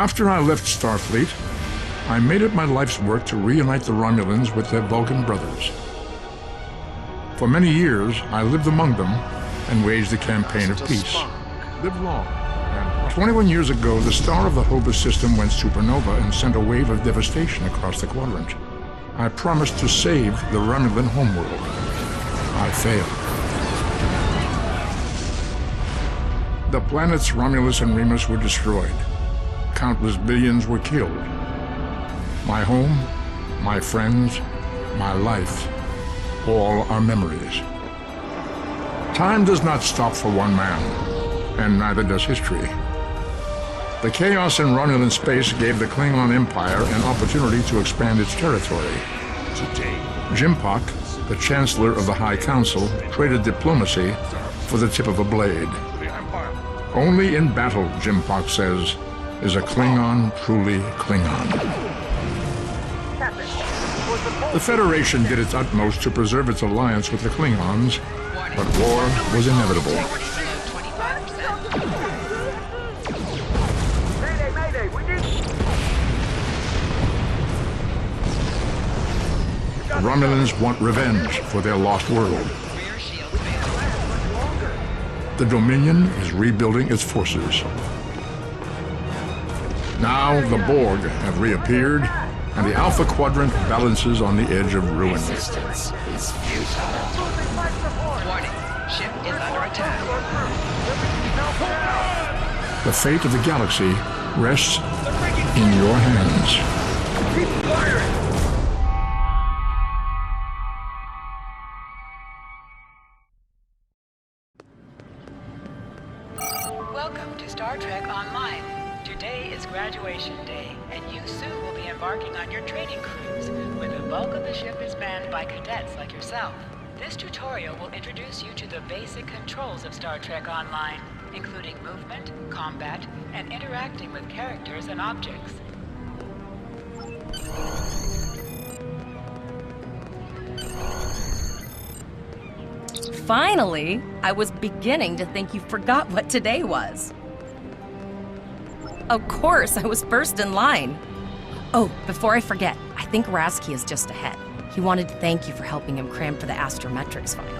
After I left Starfleet, I made it my life's work to reunite the Romulans with their Vulcan brothers. For many years, I lived among them and waged a campaign of peace. Live long. And 21 years ago, the star of the Hova system went supernova and sent a wave of devastation across the quadrant. I promised to save the Romulan homeworld. I failed. The planets Romulus and Remus were destroyed. Countless billions were killed. My home, my friends, my life, all are memories. Time does not stop for one man, and neither does history. The chaos in Romulan space gave the Klingon Empire an opportunity to expand its territory. Today, Jimpak, the Chancellor of the High Council, traded diplomacy for the tip of a blade. Only in battle, Jimpak says, is a Klingon truly Klingon. The Federation did its utmost to preserve its alliance with the Klingons, but war was inevitable. The Romulans want revenge for their lost world. The Dominion is rebuilding its forces. Now the Borg have reappeared, and the Alpha Quadrant balances on the edge of ruin. resistance is futile. Warning, ship is under attack. The fate of the galaxy rests in your hands. Keep firing! Welcome to Star Trek Online. Today is graduation day, and you soon will be embarking on your training cruise, where the bulk of the ship is manned by cadets like yourself. This tutorial will introduce you to the basic controls of Star Trek Online, including movement, combat, and interacting with characters and objects. Finally, I was beginning to think you forgot what today was. Of course, I was first in line. Oh, before I forget, I think Rasky is just ahead. He wanted to thank you for helping him cram for the astrometrics final.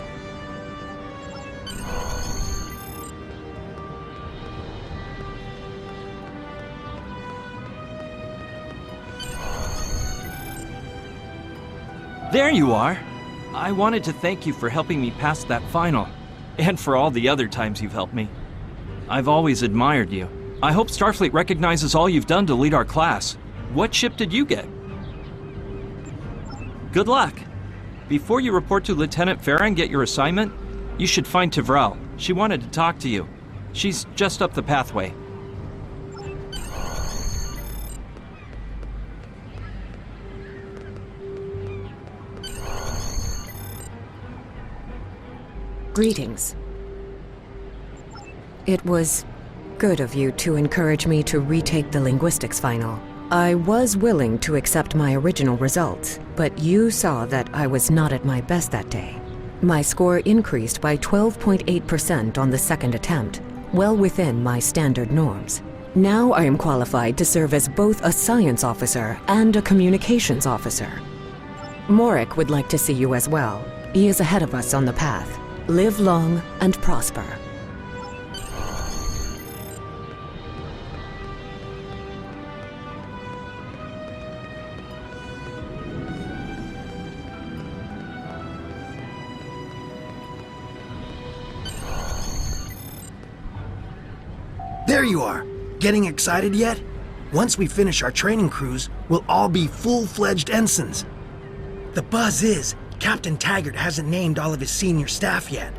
There you are. I wanted to thank you for helping me pass that final, and for all the other times you've helped me. I've always admired you. I hope Starfleet recognizes all you've done to lead our class. What ship did you get? Good luck. Before you report to Lieutenant Farah and get your assignment, you should find Tvrel. She wanted to talk to you. She's just up the pathway. Greetings. It was good of you to encourage me to retake the linguistics final. I was willing to accept my original results, but you saw that I was not at my best that day. My score increased by 12.8% on the second attempt, well within my standard norms. Now I am qualified to serve as both a science officer and a communications officer. Morik would like to see you as well. He is ahead of us on the path. Live long and prosper. There you are! Getting excited yet? Once we finish our training cruise, we'll all be full-fledged ensigns. The buzz is, Captain Taggart hasn't named all of his senior staff yet.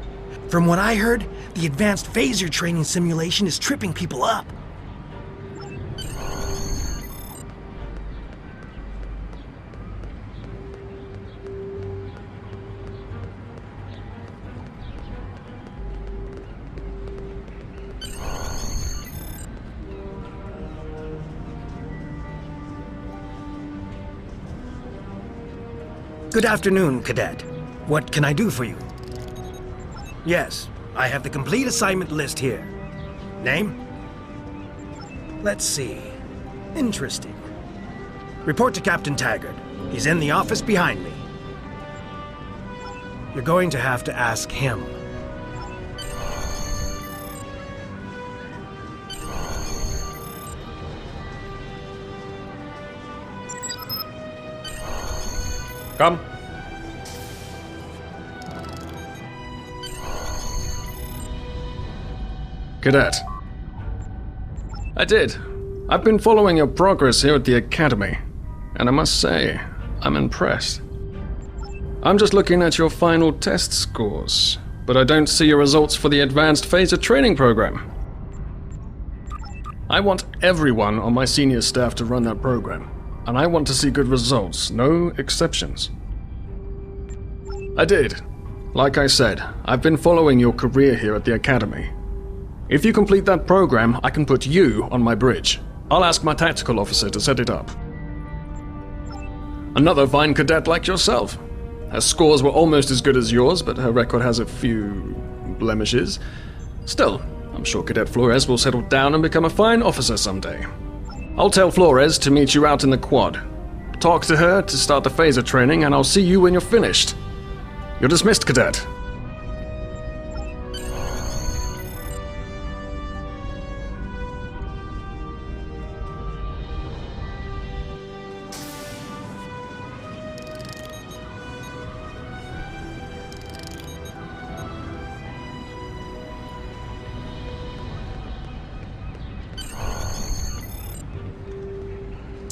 From what I heard, the advanced phaser training simulation is tripping people up. Good afternoon, Cadet. What can I do for you? Yes, I have the complete assignment list here. Name? Let's see. Interesting. Report to Captain Taggart. He's in the office behind me. You're going to have to ask him. Come. Cadet. I did. I've been following your progress here at the Academy, and I must say, I'm impressed. I'm just looking at your final test scores, but I don't see your results for the Advanced Phaser Training Program. I want everyone on my senior staff to run that program, and I want to see good results, no exceptions. I did. Like I said, I've been following your career here at the Academy. If you complete that program, I can put you on my bridge. I'll ask my tactical officer to set it up. Another fine cadet like yourself. Her scores were almost as good as yours, but her record has a few blemishes. Still, I'm sure Cadet Flores will settle down and become a fine officer someday. I'll tell Flores to meet you out in the quad. Talk to her to start the phaser training, and I'll see you when you're finished. You're dismissed, Cadet.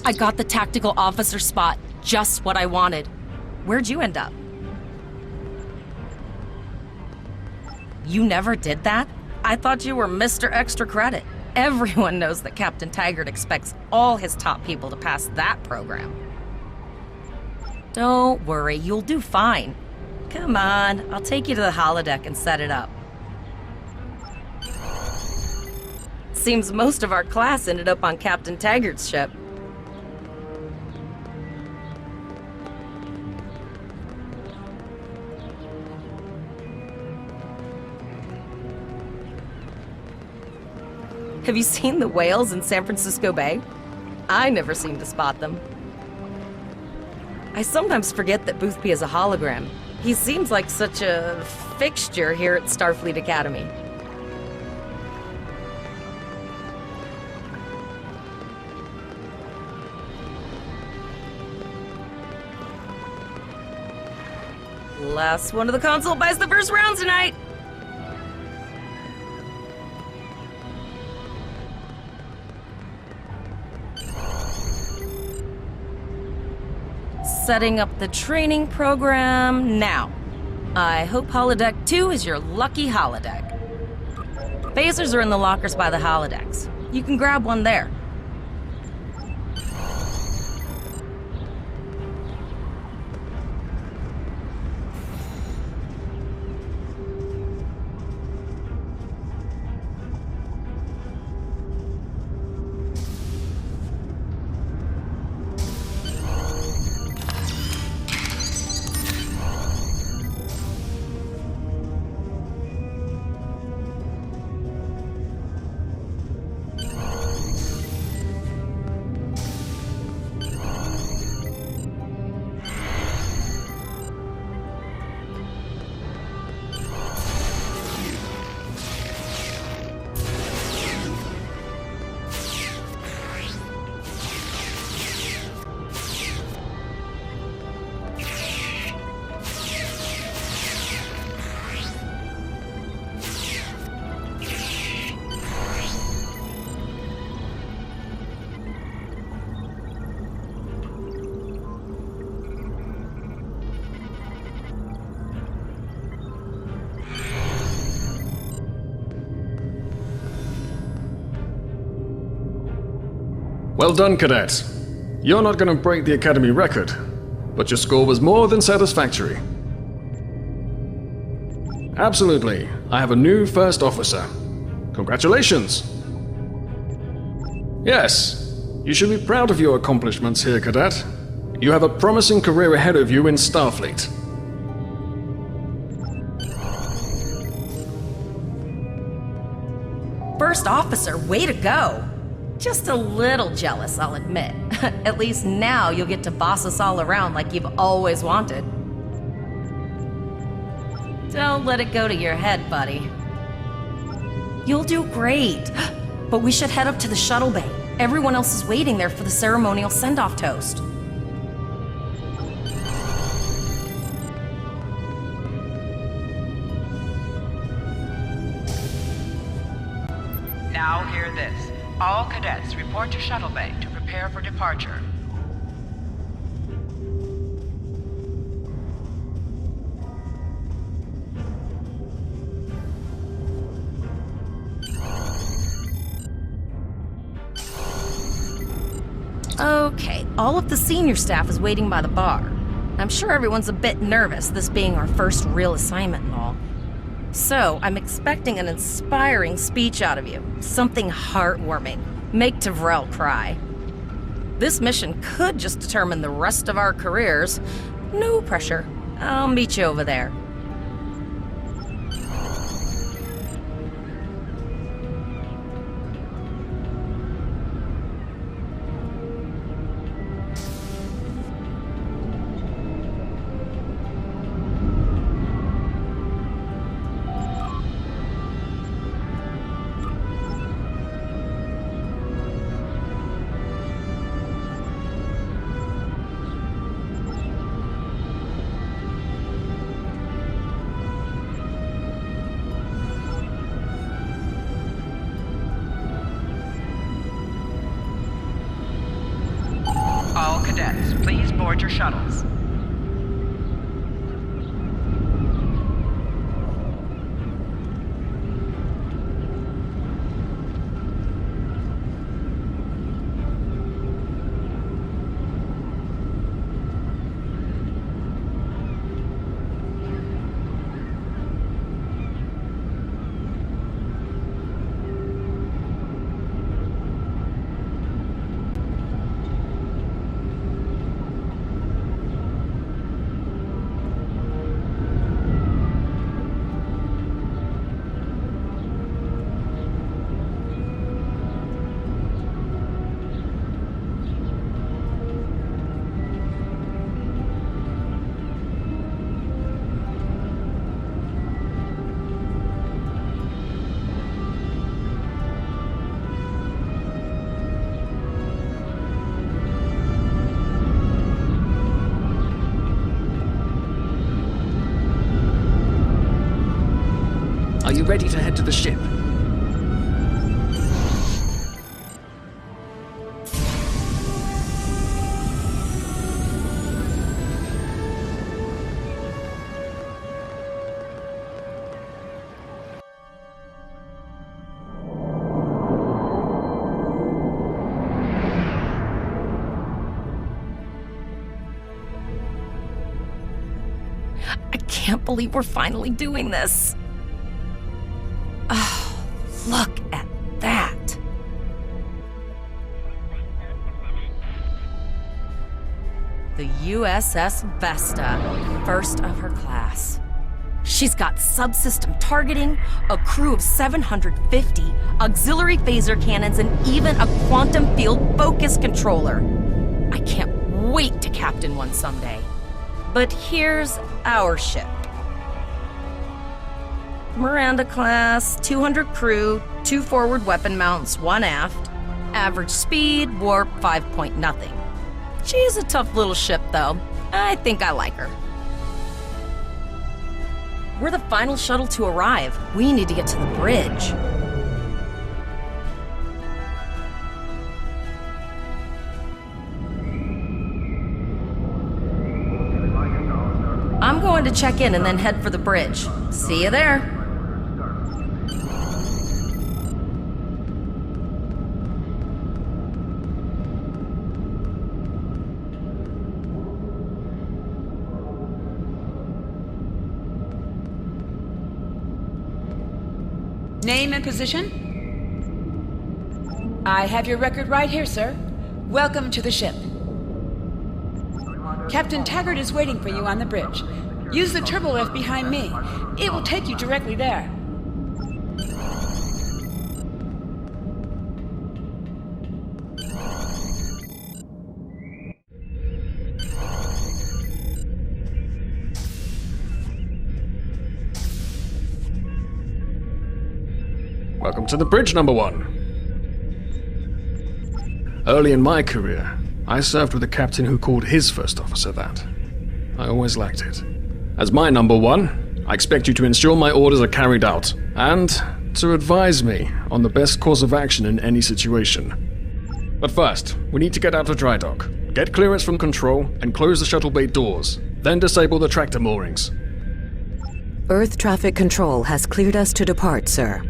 I got the tactical officer spot. Just what I wanted. Where'd you end up? You never did that? I thought you were Mr. Extra Credit. Everyone knows that Captain Taggart expects all his top people to pass that program. Don't worry, you'll do fine. Come on, I'll take you to the holodeck and set it up. Seems most of our class ended up on Captain Taggart's ship. Have you seen the whales in San Francisco Bay? I never seem to spot them. I sometimes forget that Boothby is a hologram. He seems like such a fixture here at Starfleet Academy. Last one of the console buys the first round tonight! Setting up the training program now. I hope Holodeck 2 is your lucky holodeck. Phasers are in the lockers by the holodecks. You can grab one there. Well done, Cadet. You're not going to break the Academy record, but your score was more than satisfactory. Absolutely. I have a new first officer. Congratulations. Yes, you should be proud of your accomplishments here, Cadet. You have a promising career ahead of you in Starfleet. First officer, way to go! Just a little jealous, I'll admit. At least now you'll get to boss us all around like you've always wanted. Don't let it go to your head, buddy. You'll do great. But we should head up to the shuttle bay. Everyone else is waiting there for the ceremonial send-off toast. Now hear this. All cadets report to shuttle bay to prepare for departure. Okay, all of the senior staff is waiting by the bar. I'm sure everyone's a bit nervous, this being our first real assignment and all. So, I'm expecting an inspiring speech out of you. Something heartwarming. Make Tavrel cry. This mission could just determine the rest of our careers. No pressure. I'll meet you over there. All cadets, please board your shuttles. Are you ready to head to the ship? I can't believe we're finally doing this. Oh, look at that. The U.S.S Vesta, first of her class. She's got subsystem targeting, a crew of 750, auxiliary phaser cannons, and even a quantum field focus controller. I can't wait to captain one someday. But here's our ship. Miranda class, 200 crew, 2 forward weapon mounts, 1 aft. Average speed, warp 5.0. She's a tough little ship, though. I think I like her. We're the final shuttle to arrive. We need to get to the bridge. I'm going to check in and then head for the bridge. See you there. Name and position? I have your record right here, sir. Welcome to the ship. Captain Taggart is waiting for you on the bridge. Use the turbo lift behind me. It will take you directly there. Welcome to the bridge, number one. Early in my career, I served with a captain who called his first officer that. I always liked it. As my number one, I expect you to ensure my orders are carried out, and to advise me on the best course of action in any situation. But first, we need to get out of dry dock, get clearance from control, and close the shuttle bay doors, then disable the tractor moorings. Earth traffic control has cleared us to depart, sir.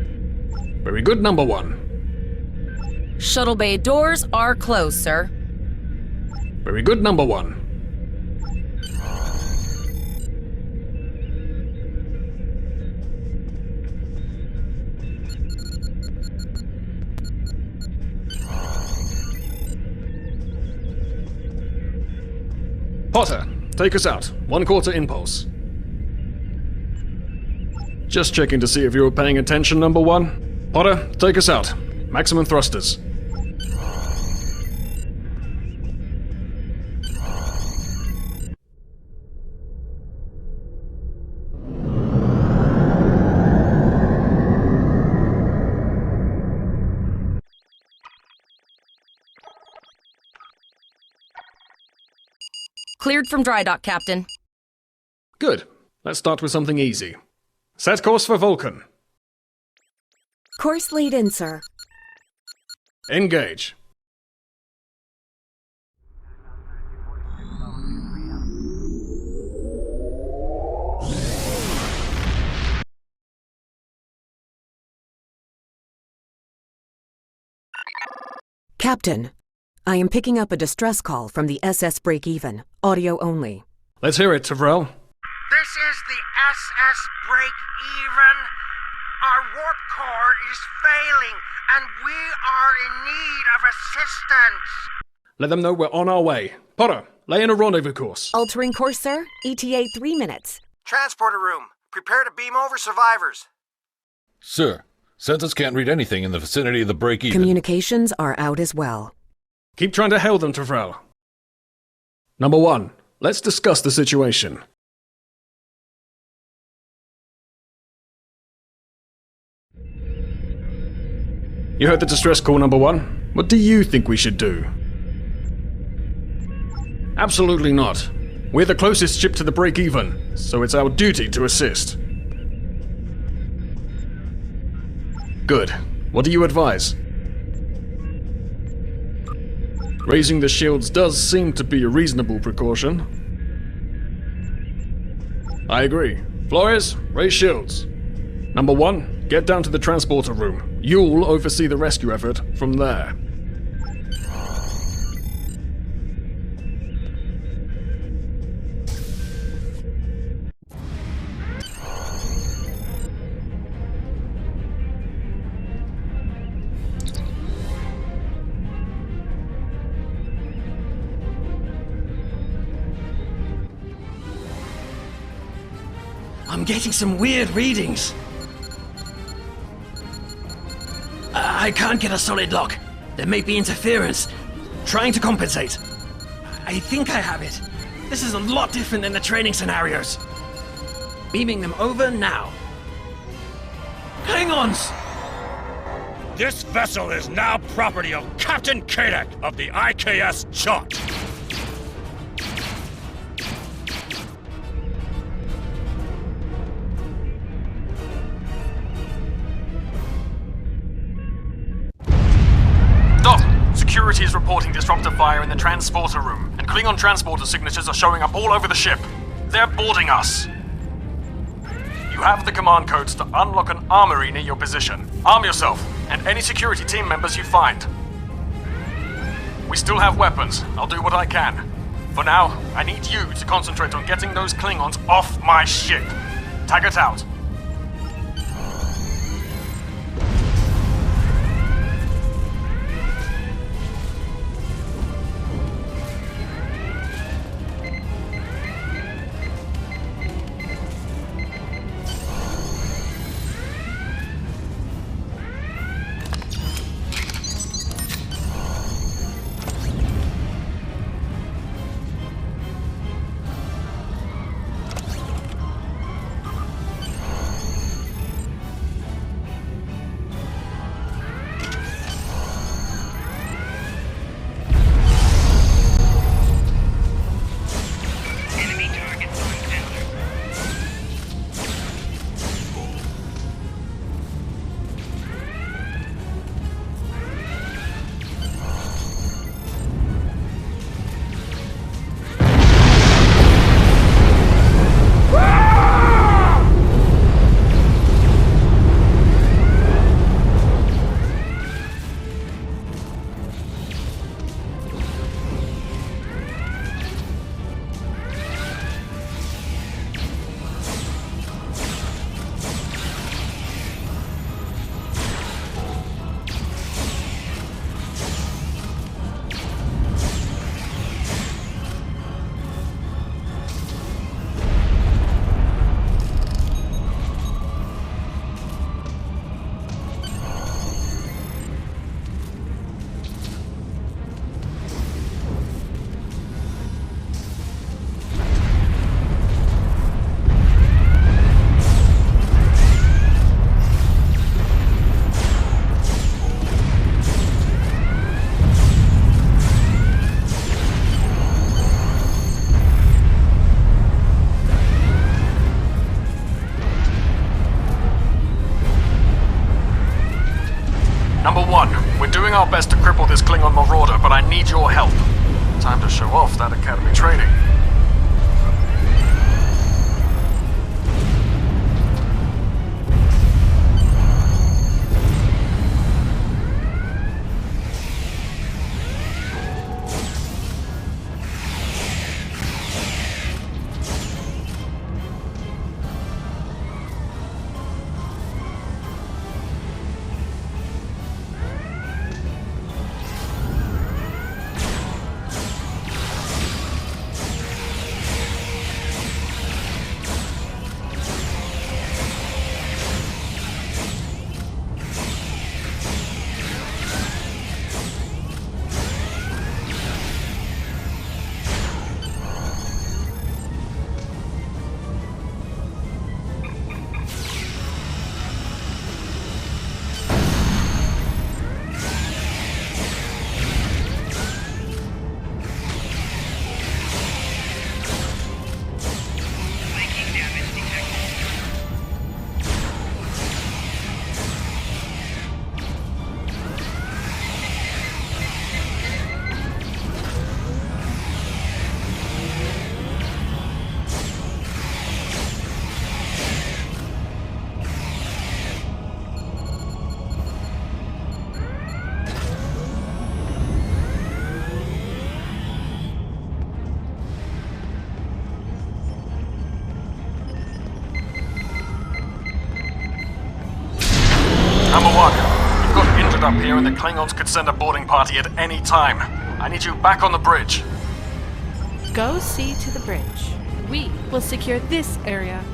Very good, number one. Shuttle bay doors are closed, sir. Very good, number one. Potter, take us out. 1/4 impulse. Just checking to see if you were paying attention, number one. Potter, take us out. Maximum thrusters. Cleared from dry dock, Captain. Good. Let's start with something easy. Set course for Vulcan. Course laid in, sir. Engage. Captain, I am picking up a distress call from the SS Break-Even, audio only. Let's hear it, Tavrel. This is the SS Break-Even. Our warp core is failing, and we are in need of assistance. Let them know we're on our way. Potter, lay in a rendezvous course. Altering course, sir. ETA 3 minutes. Transporter room. Prepare to beam over survivors. Sir, Census can't read anything in the vicinity of the break-even. Communications are out as well. Keep trying to hail them, Tavrel. Number one, let's discuss the situation. You heard the distress call, number one. What do you think we should do? Absolutely not. We're the closest ship to the break-even, so it's our duty to assist. Good. What do you advise? Raising the shields does seem to be a reasonable precaution. I agree. Flores, raise shields. Number one, get down to the transporter room. You'll oversee the rescue effort from there. I'm getting some weird readings. I can't get a solid lock. There may be interference. Trying to compensate. I think I have it. This is a lot different than the training scenarios. Beaming them over now. Hang on! This vessel is now property of Captain Cadet of the IKS Chart. Security is reporting disruptor fire in the transporter room, and Klingon transporter signatures are showing up all over the ship. They're boarding us. You have the command codes to unlock an armory near your position. Arm yourself, and any security team members you find. We still have weapons. I'll do what I can. For now, I need you to concentrate on getting those Klingons off my ship. Taggart out. doing our best to cripple this Klingon marauder, but I need your help. Time to show off that academy training. Number one, you've got injured up here and the Klingons could send a boarding party at any time. I need you back on the bridge. Go see to the bridge. We will secure this area.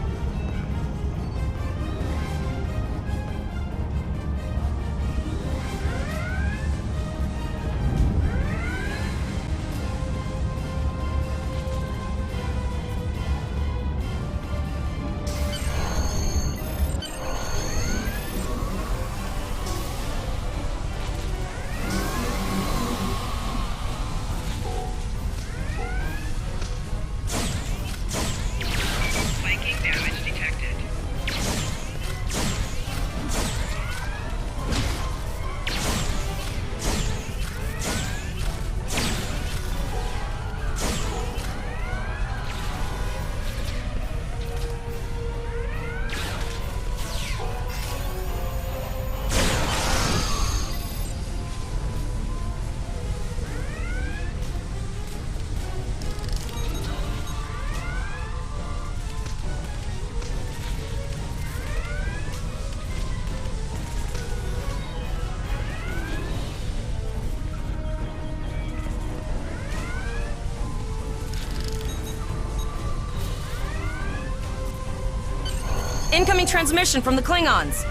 Incoming transmission from the Klingons.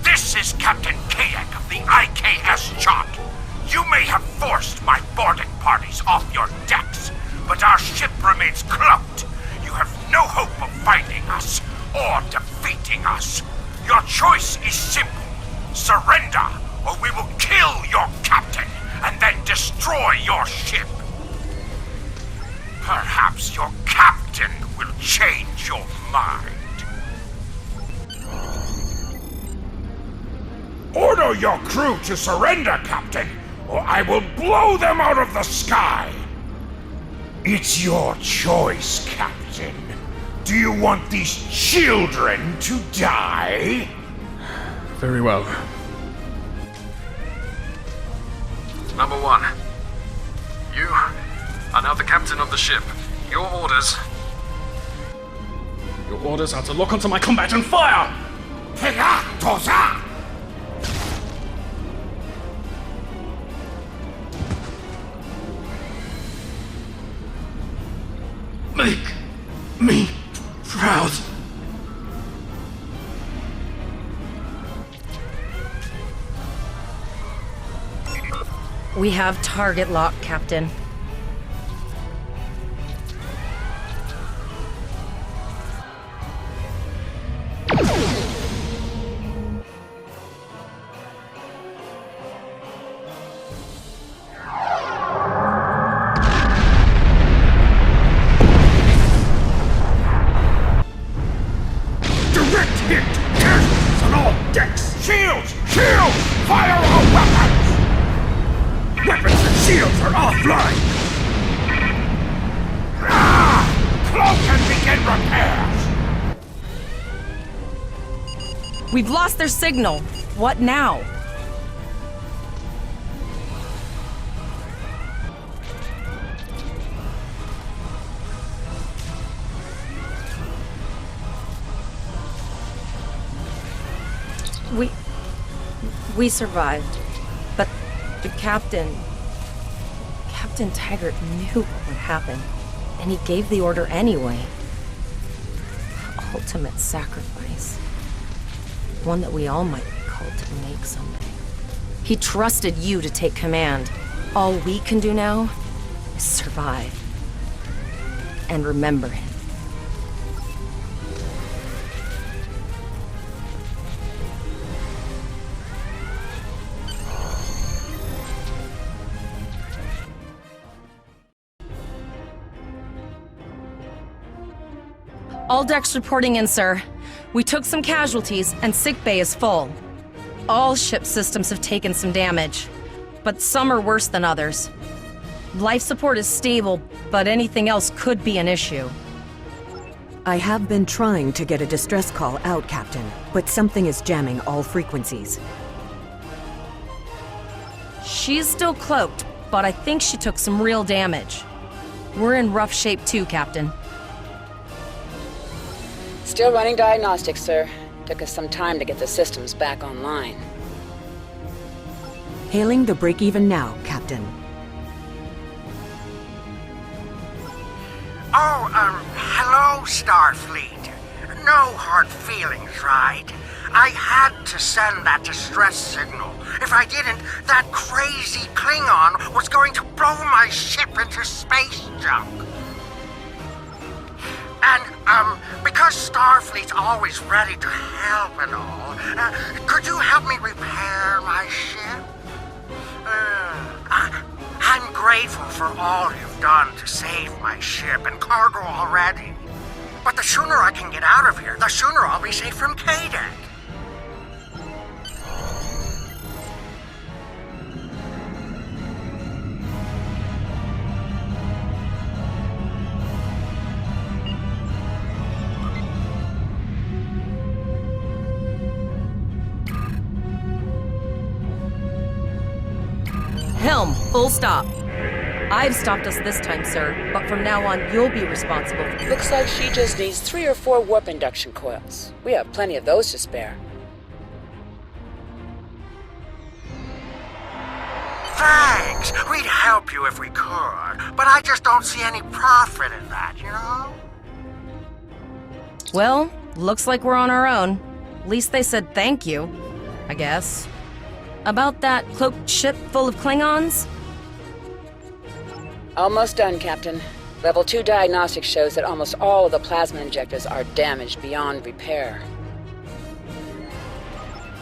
This is Captain Kadek of the IKS Chart. You may have forced my boarding parties off your decks, but our ship remains cloaked. You have no hope of finding us or defeating us. Your choice is simple. Surrender, or we will kill your captain and then destroy your ship. Perhaps your captain will change your mind. Order your crew to surrender, Captain, or I will blow them out of the sky! It's your choice, Captain. Do you want these children to die? Very well. Number one, you are now the captain of the ship. Your orders are to lock onto my combat and fire! Tosa! Make me proud. We have target lock, Captain. Direct hit! Cannons on all decks! Shields! Shields! Fire all weapons! shields are offline! Cloak and begin repairs! We've lost their signal. What now? We survived, but the Captain Taggart knew what would happen, and he gave the order anyway. Ultimate sacrifice. One that we all might be called to make someday. He trusted you to take command. All we can do now is survive. And remember him. All decks reporting in, sir. We took some casualties, and sickbay is full. All ship systems have taken some damage, but some are worse than others. Life support is stable, but anything else could be an issue. I have been trying to get a distress call out, Captain, but something is jamming all frequencies. She's still cloaked, but I think she took some real damage. We're in rough shape too, Captain. Still running diagnostics, sir. Took us some time to get the systems back online. Hailing the break-even now, Captain. Oh, hello, Starfleet. No hard feelings, right? I had to send that distress signal. If I didn't, that crazy Klingon was going to blow my ship into space junk. And, because Starfleet's always ready to help and all, could you help me repair my ship? I'm grateful for all you've done to save my ship and cargo already. But the sooner I can get out of here, the sooner I'll be safe from cadet. Helm, full stop. I've stopped us this time, sir, but from now on, you'll be responsible for... Looks like she just needs 3 or 4 warp induction coils. We have plenty of those to spare. Thanks. We'd help you if we could, but I just don't see any profit in that, you know? Well, looks like we're on our own. At least they said thank you, I guess. About that cloaked ship full of Klingons? Almost done, Captain. Level 2 diagnostics shows that almost all of the plasma injectors are damaged beyond repair.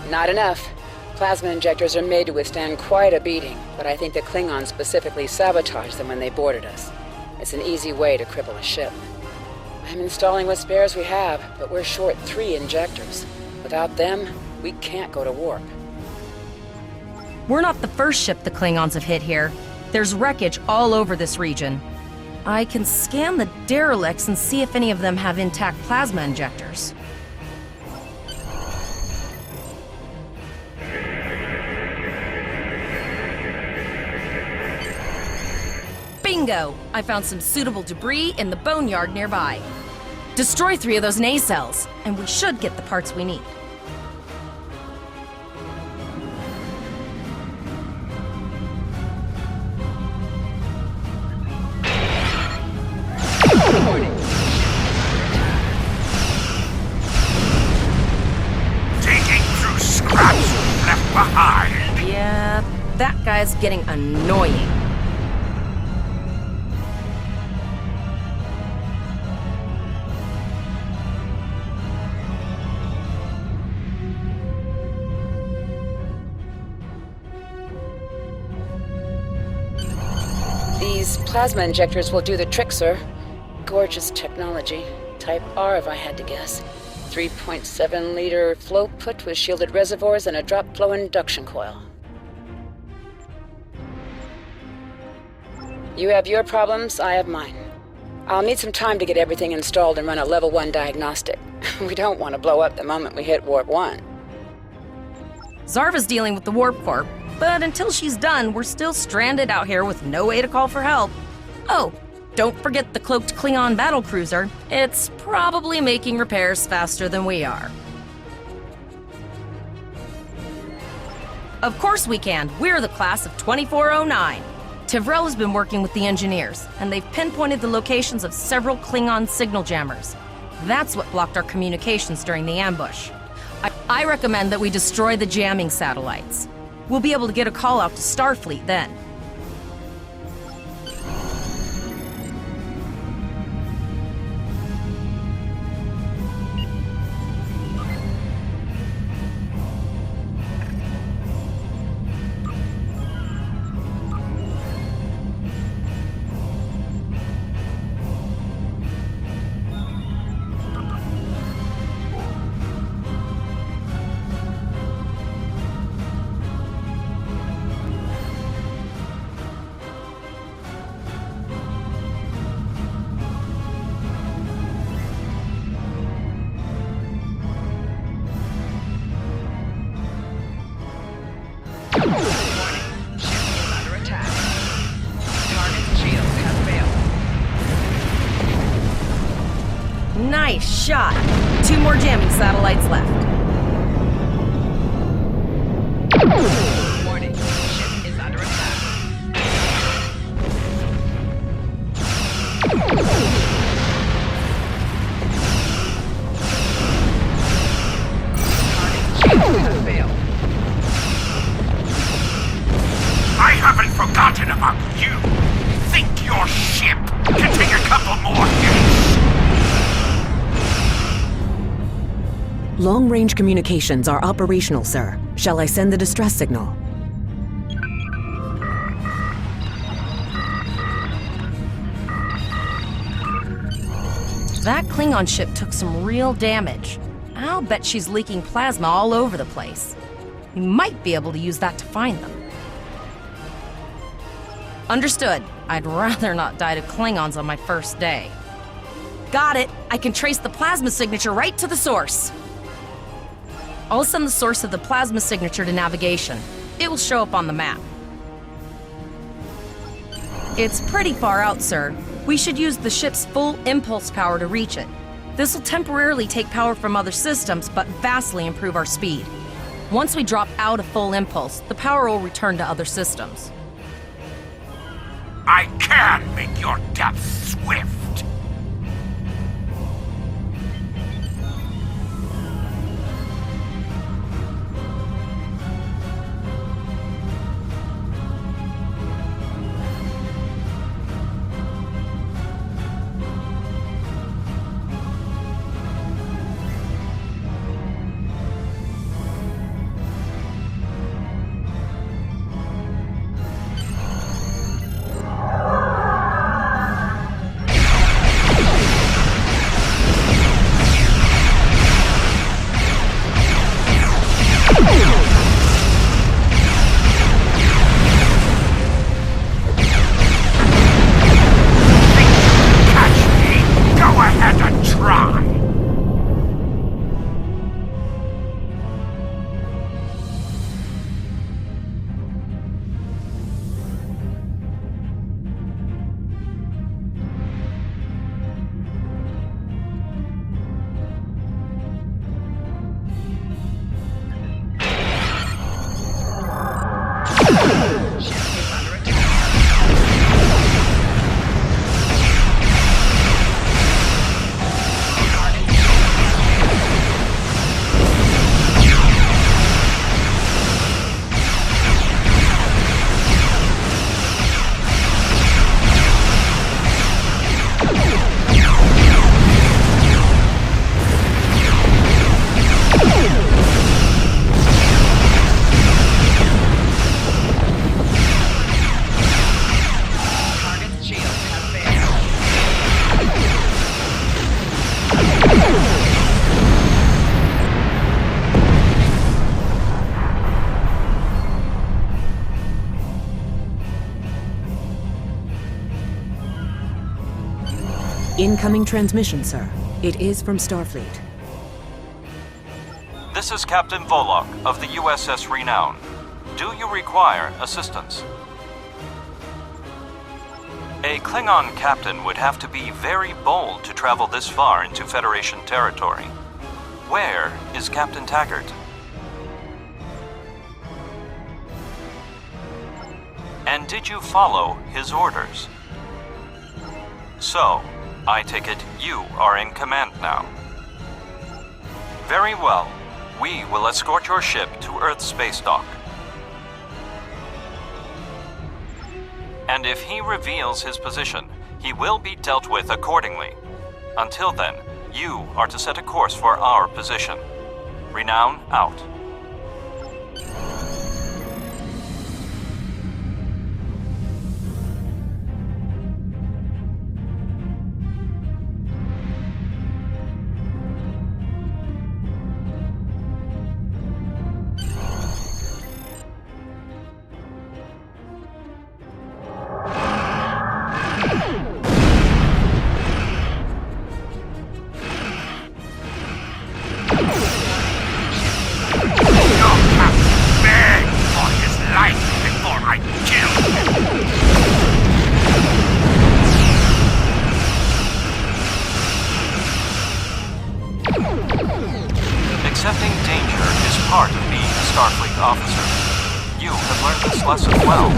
Not enough. Plasma injectors are made to withstand quite a beating, but I think the Klingons specifically sabotaged them when they boarded us. It's an easy way to cripple a ship. I'm installing what spares we have, but we're short 3 injectors. Without them, we can't go to warp. We're not the first ship the Klingons have hit here. There's wreckage all over this region. I can scan the derelicts and see if any of them have intact plasma injectors. Bingo! I found some suitable debris in the boneyard nearby. Destroy 3 of those nacelles, and we should get the parts we need. Yeah, that guy's getting annoying. These plasma injectors will do the trick, sir. Gorgeous technology. Type R, if I had to guess. 3.7-liter flow put with shielded reservoirs and a drop flow induction coil. You have your problems, I have mine. I'll need some time to get everything installed and run a level 1 diagnostic. We don't want to blow up the moment we hit Warp 1. Zarva's dealing with the Warp Core, but until she's done, we're still stranded out here with no way to call for help. Oh, don't forget the cloaked Klingon battlecruiser. It's probably making repairs faster than we are. Of course we can. We're the class of 2409. Tivrel has been working with the engineers, and they've pinpointed the locations of several Klingon signal jammers. That's what blocked our communications during the ambush. I recommend that we destroy the jamming satellites. We'll be able to get a call out to Starfleet then. Nice shot. 2 more jamming satellites left. Warning, ship is under attack. Target shield has failed. I haven't forgotten about you. Think your ship can take a couple more hits? Long-range communications are operational, sir. Shall I send the distress signal? That Klingon ship took some real damage. I'll bet she's leaking plasma all over the place. We might be able to use that to find them. Understood. I'd rather not die to Klingons on my first day. Got it. I can trace the plasma signature right to the source. I'll send the source of the plasma signature to navigation. It will show up on the map. It's pretty far out, sir. We should use the ship's full impulse power to reach it. This will temporarily take power from other systems, but vastly improve our speed. Once we drop out of full impulse, the power will return to other systems. I can make your death swift. Incoming transmission, sir. It is from Starfleet. This is Captain Volok of the U.S.S Renown. Do you require assistance? A Klingon captain would have to be very bold to travel this far into Federation territory. Where is Captain Taggart? And did you follow his orders? So, I take it you are in command now. Very well. We will escort your ship to Earth's space dock. And if he reveals his position, he will be dealt with accordingly. Until then, you are to set a course for our position. Renown out. Accepting danger is part of being a Starfleet officer. You have learned this lesson well.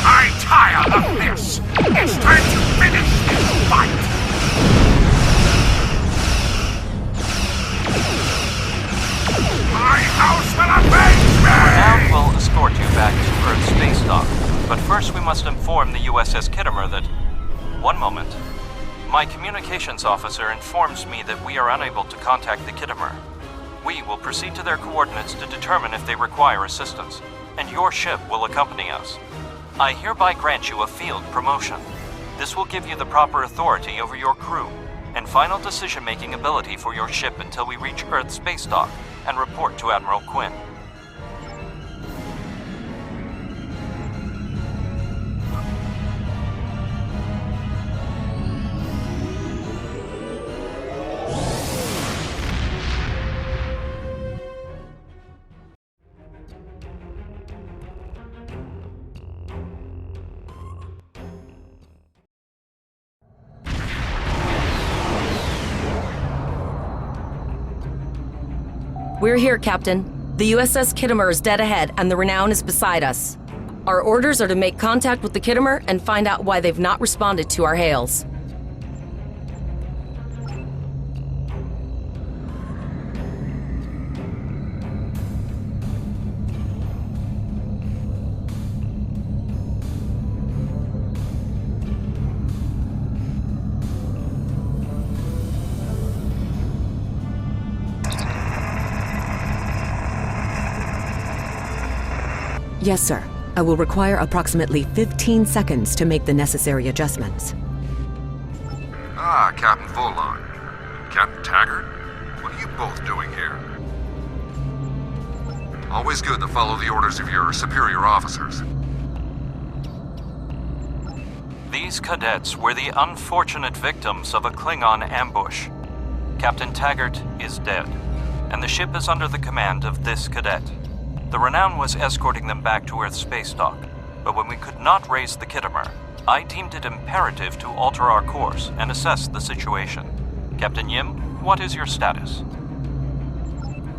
I tire of this! It's time to finish this fight! My house will avenge me! Now we'll escort you back to Earth's space dock. But first we must inform the U.S.S Kittimer that... One moment. My communications officer informs me that we are unable to contact the Kittimer. We will proceed to their coordinates to determine if they require assistance, and your ship will accompany us. I hereby grant you a field promotion. This will give you the proper authority over your crew, and final decision-making ability for your ship until we reach Earth's space dock and report to Admiral Quinn. We're here, Captain. The U.S.S Kittimer is dead ahead, and the Renown is beside us. Our orders are to make contact with the Kittimer and find out why they've not responded to our hails. Yes, sir. I will require approximately 15 seconds to make the necessary adjustments. Ah, Captain Volok. Captain Taggart? What are you both doing here? Always good to follow the orders of your superior officers. These cadets were the unfortunate victims of a Klingon ambush. Captain Taggart is dead, and the ship is under the command of this cadet. The Renown was escorting them back to Earth's space dock, but when we could not raise the Kittimer, I deemed it imperative to alter our course and assess the situation. Captain Yim, what is your status?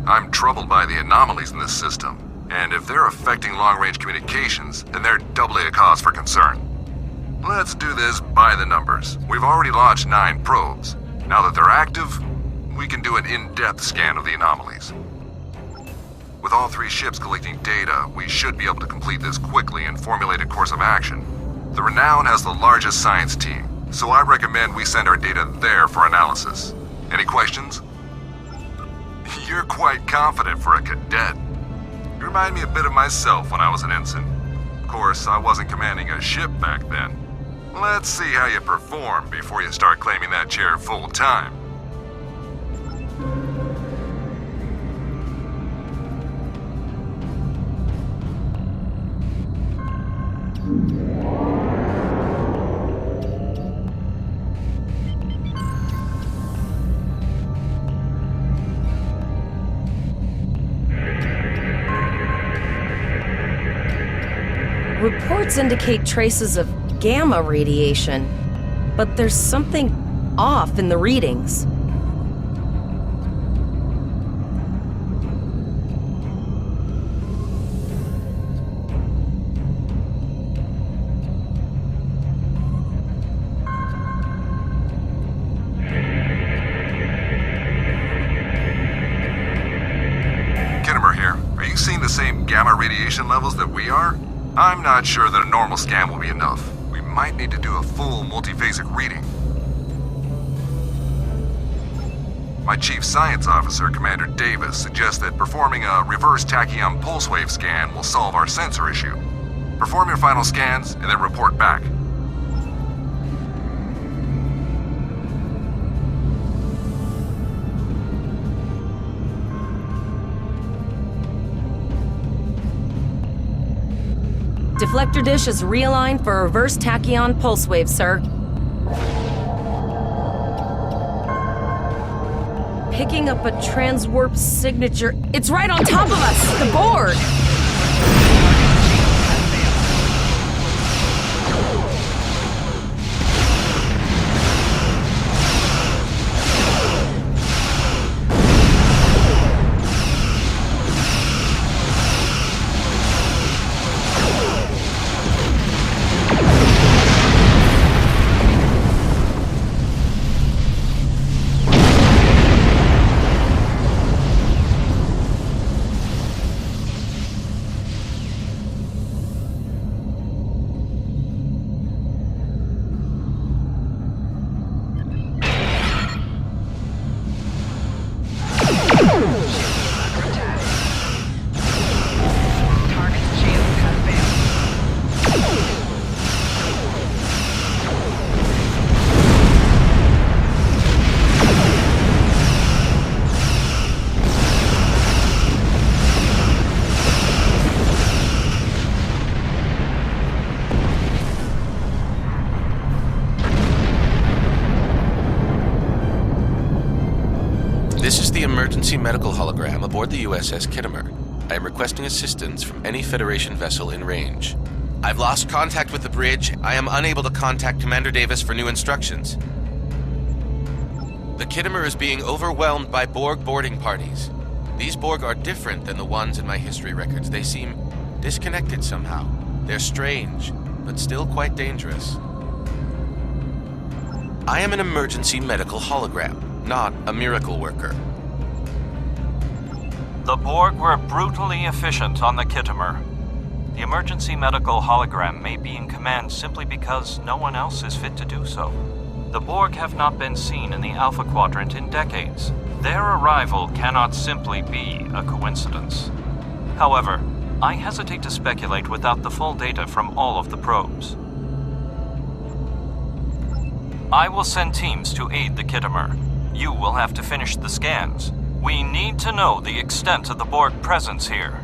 I'm troubled by the anomalies in this system, and if they're affecting long-range communications, then they're doubly a cause for concern. Let's do this by the numbers. We've already launched 9 probes. Now that they're active, we can do an in-depth scan of the anomalies. With all 3 ships collecting data, we should be able to complete this quickly and formulate a course of action. The Renown has the largest science team, so I recommend we send our data there for analysis. Any questions? You're quite confident for a cadet. You remind me a bit of myself when I was an ensign. Of course, I wasn't commanding a ship back then. Let's see how you perform before you start claiming that chair full time. Reports indicate traces of gamma radiation, but there's something off in the readings. Gamma radiation levels that we are? I'm not sure that a normal scan will be enough. We might need to do a full multiphasic reading. My chief science officer, Commander Davis, suggests that performing a reverse tachyon pulse wave scan will solve our sensor issue. Perform your final scans and then report back. Deflector dish is realigned for a reverse tachyon pulse wave, sir. Picking up a transwarp signature. It's right on top of us! The board! This is the emergency medical hologram aboard the U.S.S Kittimer. I am requesting assistance from any Federation vessel in range. I've lost contact with the bridge. I am unable to contact Commander Davis for new instructions. The Kittimer is being overwhelmed by Borg boarding parties. These Borg are different than the ones in my history records. They seem disconnected somehow. They're strange, but still quite dangerous. I am an emergency medical hologram, not a miracle worker. The Borg were brutally efficient on the Kittimer. The emergency medical hologram may be in command simply because no one else is fit to do so. The Borg have not been seen in the Alpha Quadrant in decades. Their arrival cannot simply be a coincidence. However, I hesitate to speculate without the full data from all of the probes. I will send teams to aid the Kittimer. You will have to finish the scans. We need to know the extent of the Borg presence here.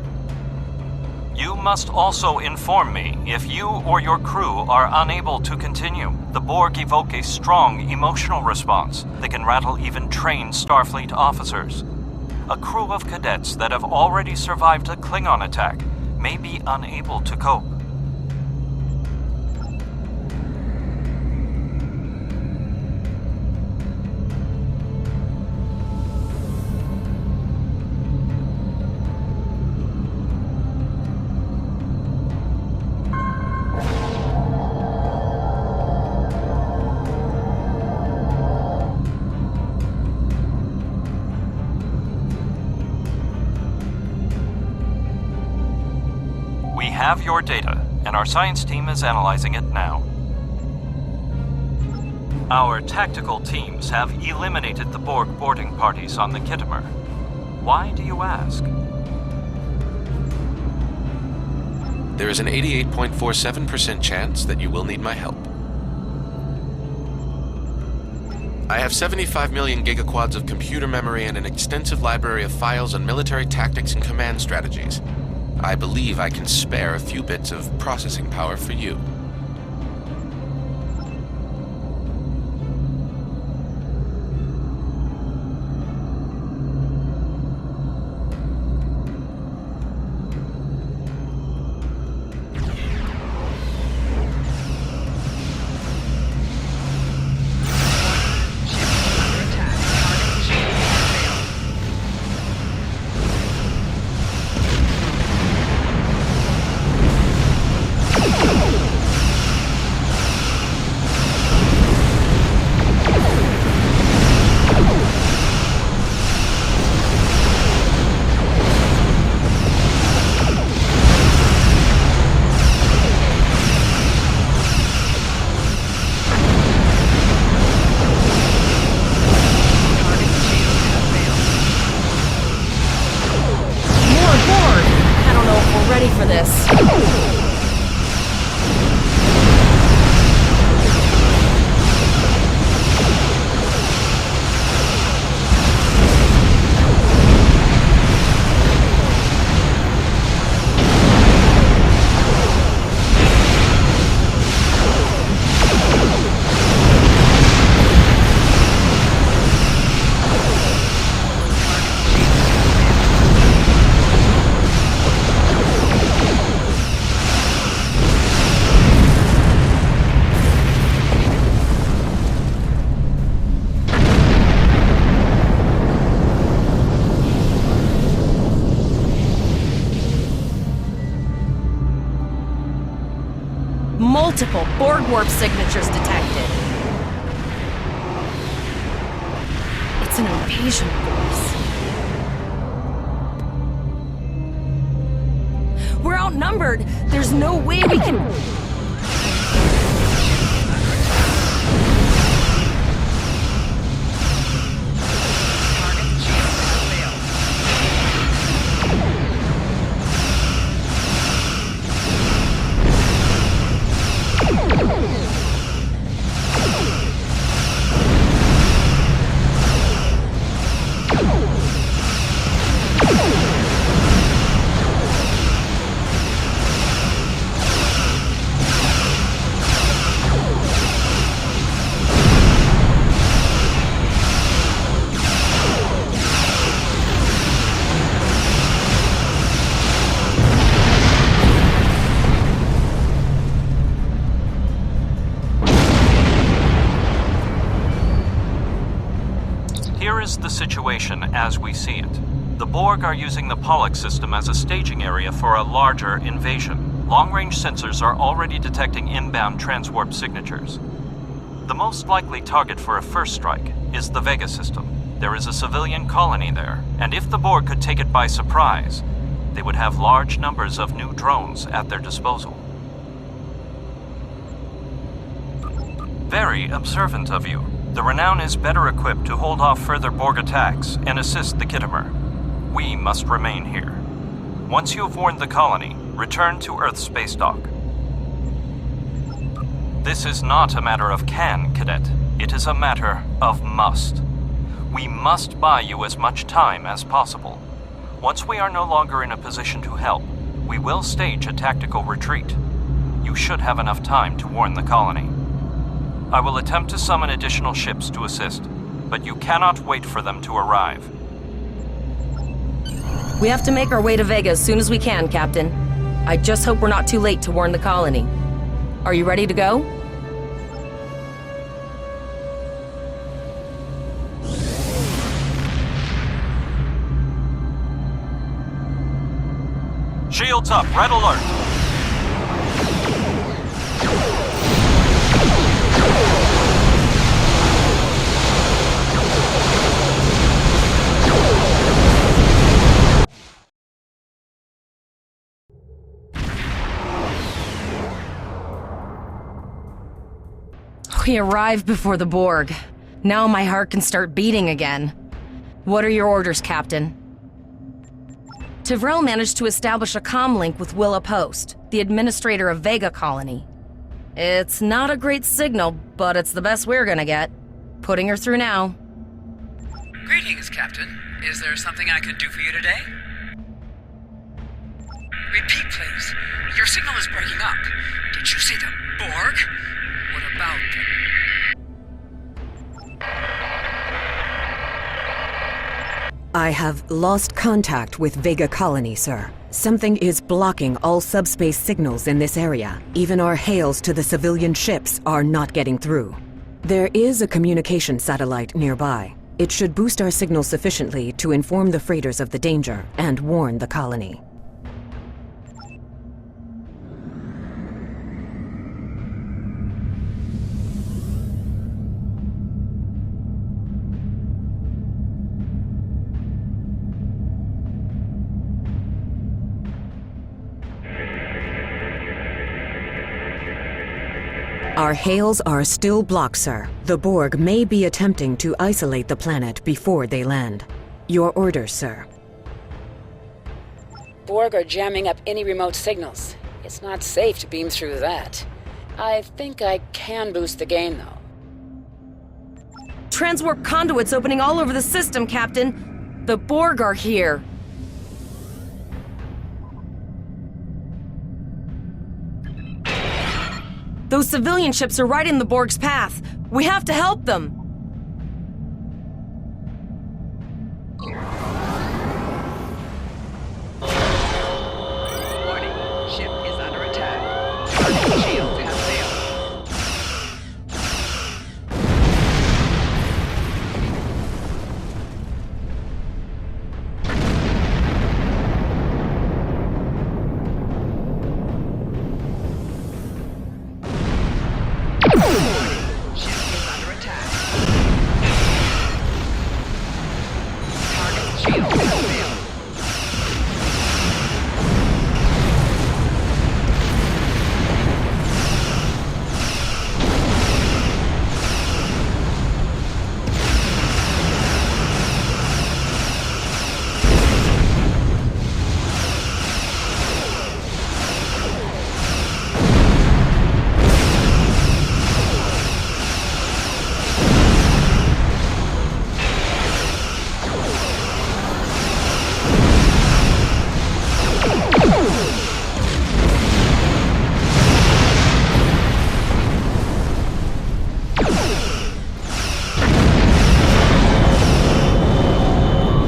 You must also inform me if you or your crew are unable to continue. The Borg evoke a strong emotional response that can rattle even trained Starfleet officers. A crew of cadets that have already survived a Klingon attack may be unable to cope. We have your data, and our science team is analyzing it now. Our tactical teams have eliminated the Borg boarding parties on the Kittimer. Why do you ask? There is an 88.47% chance that you will need my help. I have 75 million gigaquads of computer memory and an extensive library of files on military tactics and command strategies. I believe I can spare a few bits of processing power for you. this. Multiple Borg warp signatures detected. It's an invasion force. We're outnumbered. There's no way we can... Here is the situation as we see it. The Borg are using the Pollux system as a staging area for a larger invasion. Long-range sensors are already detecting inbound transwarp signatures. The most likely target for a first strike is the Vega system. There is a civilian colony there, and if the Borg could take it by surprise, they would have large numbers of new drones at their disposal. Very observant of you. The Renown is better equipped to hold off further Borg attacks and assist the Khitomer. We must remain here. Once you have warned the colony, return to Earth's space dock. This is not a matter of can, Cadet. It is a matter of must. We must buy you as much time as possible. Once we are no longer in a position to help, we will stage a tactical retreat. You should have enough time to warn the colony. I will attempt to summon additional ships to assist, but you cannot wait for them to arrive. We have to make our way to Vega as soon as we can, Captain. I just hope we're not too late to warn the colony. Are you ready to go? Shields up, red alert! We arrived before the Borg. Now my heart can start beating again. What are your orders, Captain? Tivrell managed to establish a comm link with Willa Post, the administrator of Vega Colony. It's not a great signal, but it's the best we're gonna get. Putting her through now. Greetings, Captain. Is there something I can do for you today? Repeat, please. Your signal is breaking up. Did you see the Borg? What about them? I have lost contact with Vega Colony, sir. Something is blocking all subspace signals in this area. Even our hails to the civilian ships are not getting through. There is a communication satellite nearby. It should boost our signal sufficiently to inform the freighters of the danger and warn the colony. Our hails are still blocked, sir. The Borg may be attempting to isolate the planet before they land. Your orders, sir. Borg are jamming up any remote signals. It's not safe to beam through that. I think I can boost the gain, though. Transwarp conduits opening all over the system, Captain. The Borg are here. Those civilian ships are right in the Borg's path. We have to help them. Warning, ship is under attack. Target shields have failed. Ship is under attack. Target shields have failed.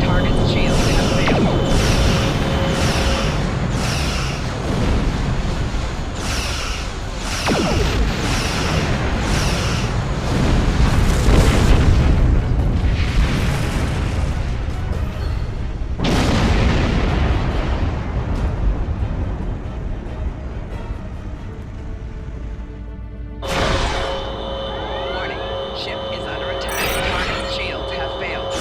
Target's shields have failed. Warning, ship is under attack. Target's shields have failed.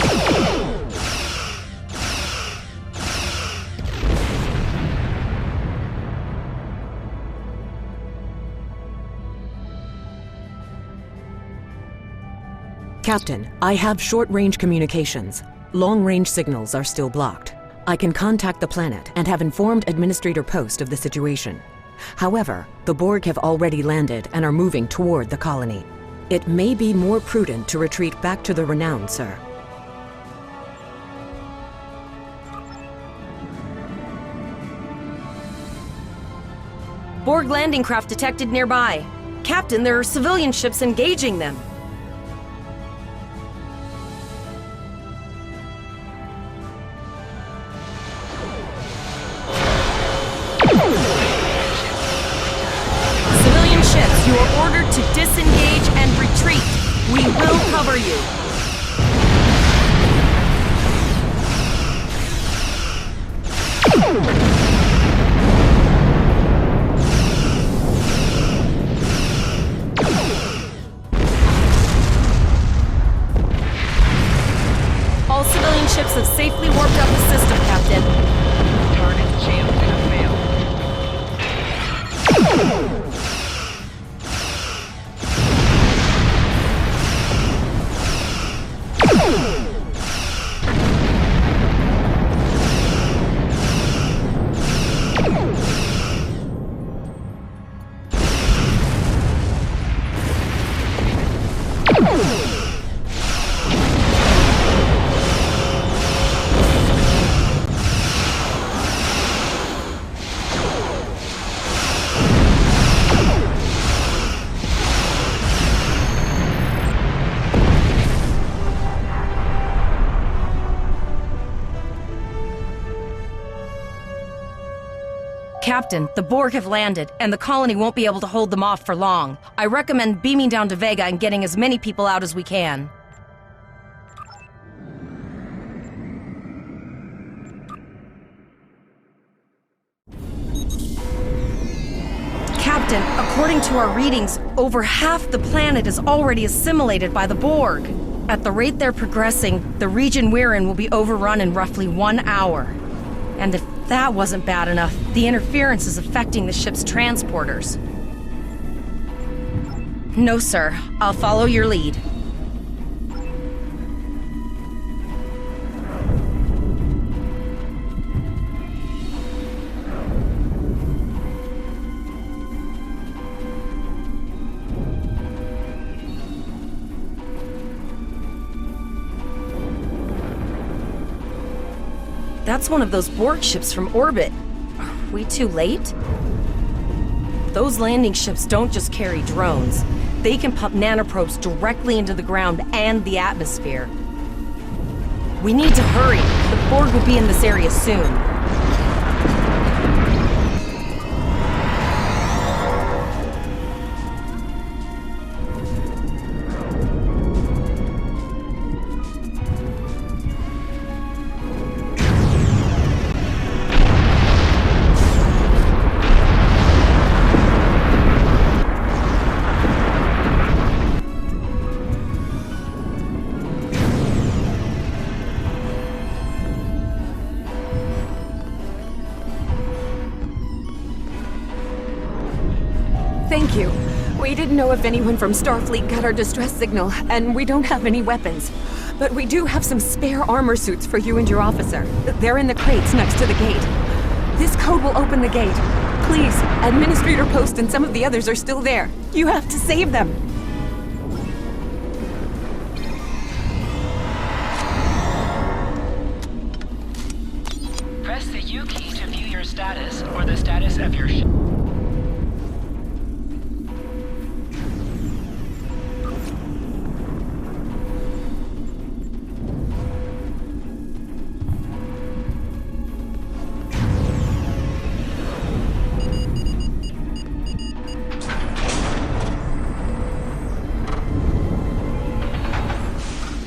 Captain, I have short-range communications. Long-range signals are still blocked. I can contact the planet and have informed Administrator Post of the situation. However, the Borg have already landed and are moving toward the colony. It may be more prudent to retreat back to the Renown, sir. Borg landing craft detected nearby. Captain, there are civilian ships engaging them. Civilian ships, you are ordered to disengage and retreat. We will cover you. All civilian ships have safely warped up the system, Captain. Target shields have failed. Captain, the Borg have landed, and the colony won't be able to hold them off for long. I recommend beaming down to Vega and getting as many people out as we can. Captain, according to our readings, over half the planet is already assimilated by the Borg. At the rate they're progressing, the region we're in will be overrun in roughly 1 hour. And if that wasn't bad enough, the interference is affecting the ship's transporters. No, sir. I'll follow your lead. That's one of those Borg ships from orbit. Are we too late? Those landing ships don't just carry drones. They can pump nanoprobes directly into the ground and the atmosphere. We need to hurry. The Borg will be in this area soon. Thank you. We didn't know if anyone from Starfleet got our distress signal, and we don't have any weapons. But we do have some spare armor suits for you and your officer. They're in the crates next to the gate. This code will open the gate. Please, Administrator Post and some of the others are still there. You have to save them. Press the U key to view your status or the status of your ship.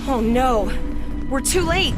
Oh no, we're too late.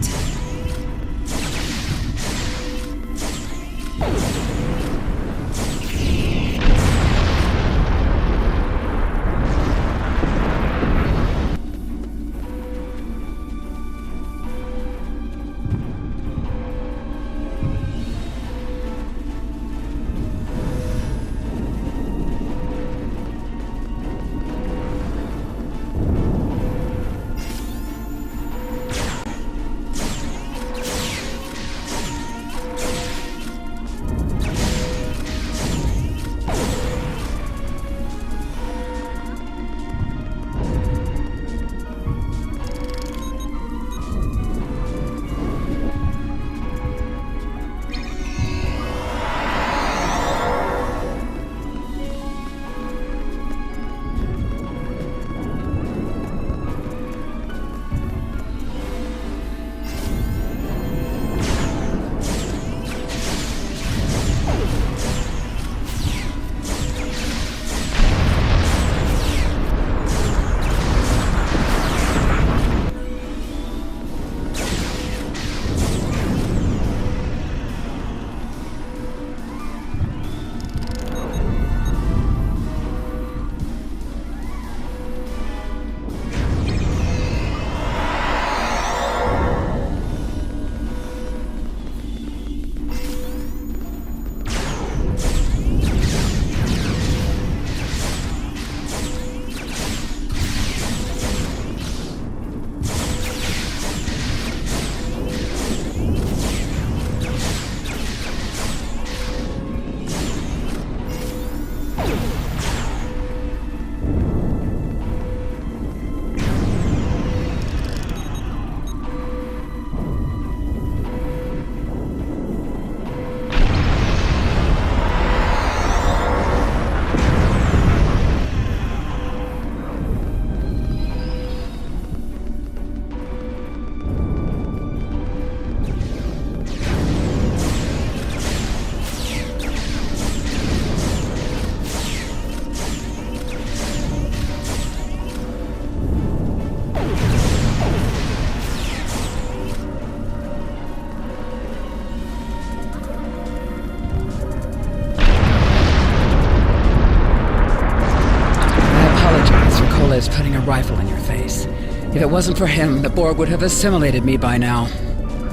Is putting a rifle in your face. If it wasn't for him, the Borg would have assimilated me by now.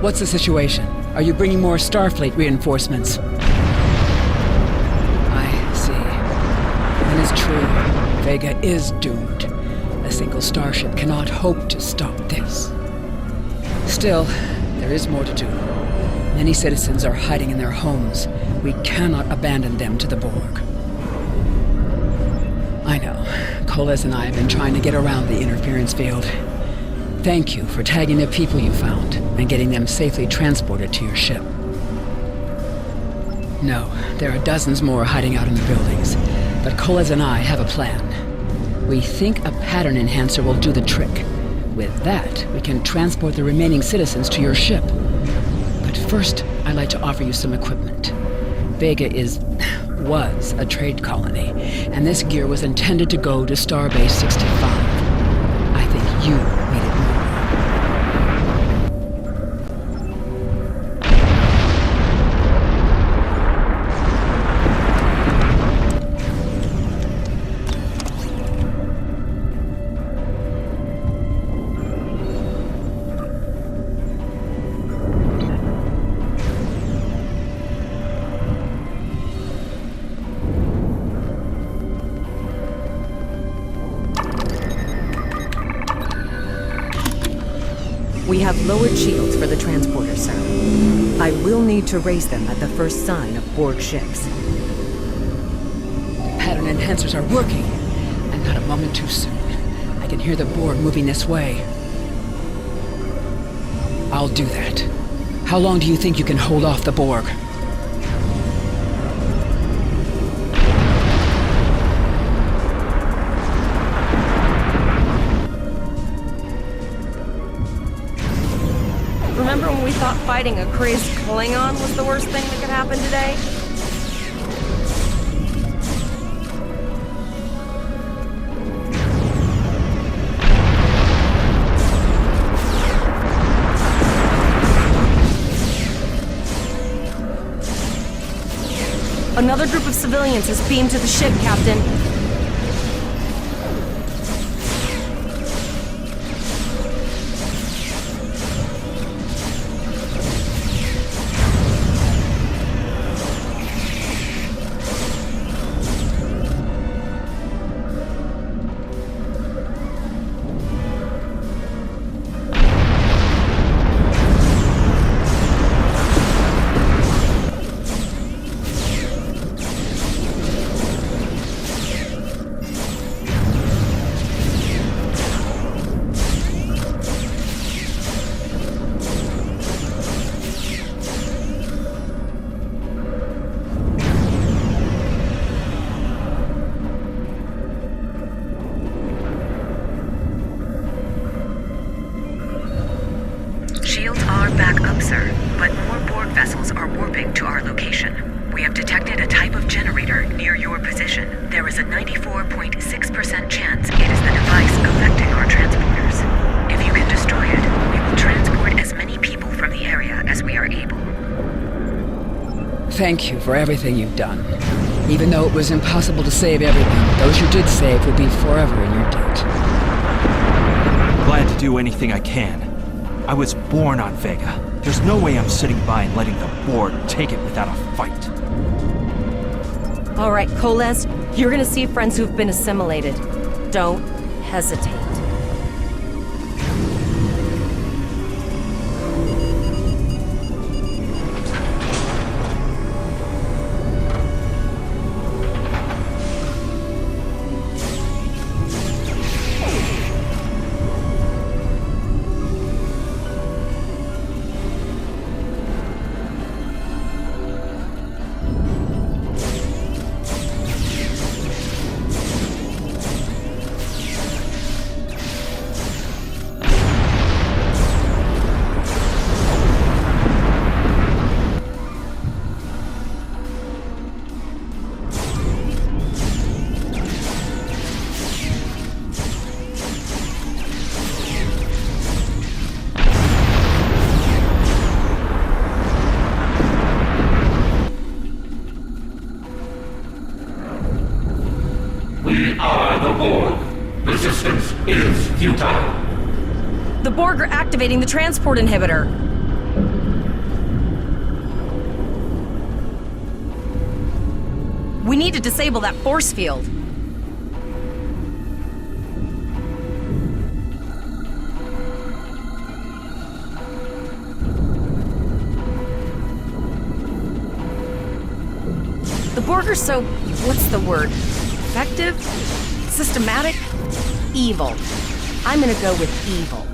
What's the situation? Are you bringing more Starfleet reinforcements? I see. Then it's true. Vega is doomed. A single starship cannot hope to stop this. Still, there is more to do. Many citizens are hiding in their homes. We cannot abandon them to the Borg. I know. Coles and I have been trying to get around the interference field. Thank you for tagging the people you found and getting them safely transported to your ship. No, there are dozens more hiding out in the buildings, but Koles and I have a plan. We think a pattern enhancer will do the trick. With that, we can transport the remaining citizens to your ship. But first, I'd like to offer you some equipment. Vega was a trade colony, and this gear was intended to go to Starbase 65. I think you made it more. We have lowered shields for the transporter, sir. I will need to raise them at the first sign of Borg ships. The pattern enhancers are working, and not a moment too soon. I can hear the Borg moving this way. I'll do that. How long do you think you can hold off the Borg? Remember when we thought fighting a crazed Klingon was the worst thing that could happen today? Another group of civilians has beamed to the ship, Captain. Shields are back up, sir, but more Borg vessels are warping to our location. We have detected a type of generator near your position. There is a 94.6% chance it is the device affecting our transporters. If you can destroy it, we will transport as many people from the area as we are able. Thank you for everything you've done. Even though it was impossible to save everything, those you did save will be forever in your debt. Glad to do anything I can. I was born on Vega. There's no way I'm sitting by and letting the Borg take it without a fight. All right, Koles, you're gonna see friends who've been assimilated. Don't hesitate. We are the Borg. Resistance is futile. The Borg are activating the transport inhibitor. We need to disable that force field. The Borg are so, what's the word? Effective? Systematic? Evil. I'm gonna go with evil.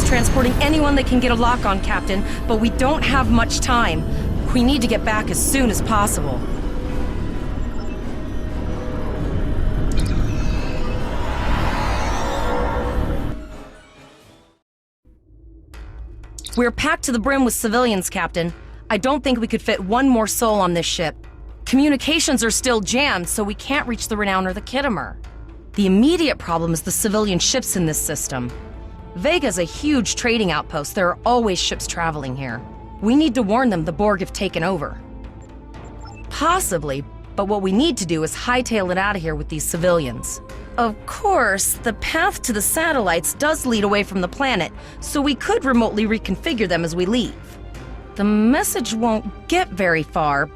transporting anyone they can get a lock on, Captain, but we don't have much time. We need to get back as soon as possible. We're packed to the brim with civilians, Captain. I don't think we could fit one more soul on this ship. Communications are still jammed, so we can't reach the Renown or the Kittimer. The immediate problem is the civilian ships in this system. Vega's a huge trading outpost. There are always ships traveling here. We need to warn them the Borg have taken over. Possibly, but what we need to do is hightail it out of here with these civilians. Of course, the path to the satellites does lead away from the planet, so we could remotely reconfigure them as we leave. The message won't get very far,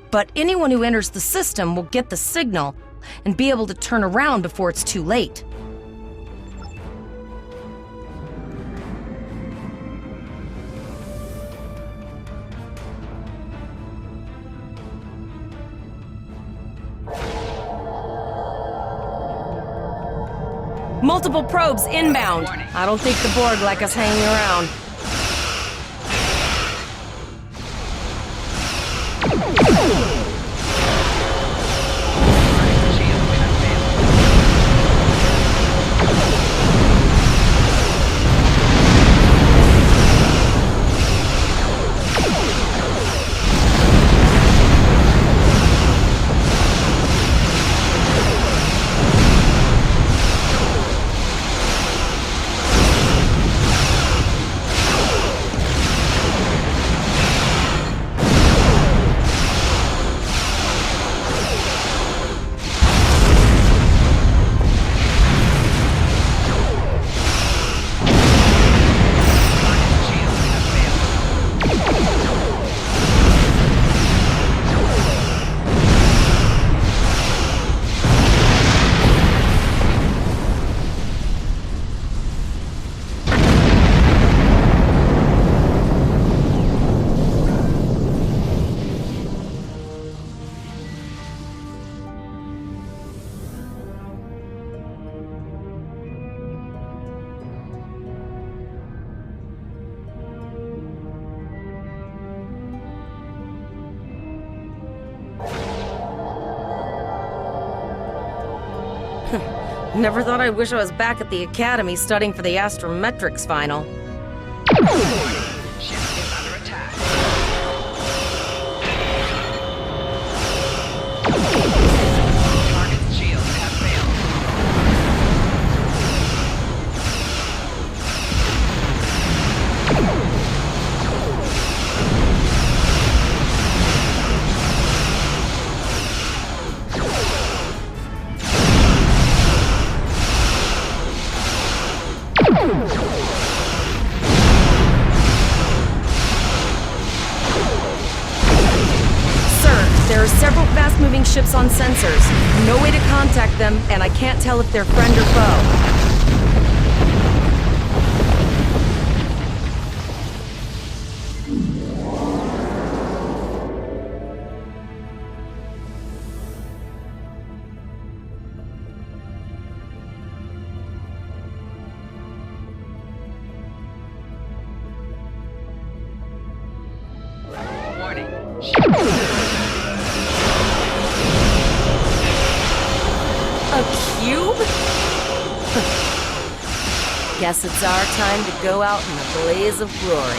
but anyone who enters the system will get the signal and be able to turn around before it's too late. Multiple probes inbound. I don't think the Borg like us hanging around. Never thought I'd wish I was back at the Academy studying for the astrometrics final. Ship is under attack. Target's shields have failed. There are several fast-moving ships on sensors. No way to contact them, and I can't tell if they're friend or foe. Warning. A cube? Guess it's our time to go out in a blaze of glory.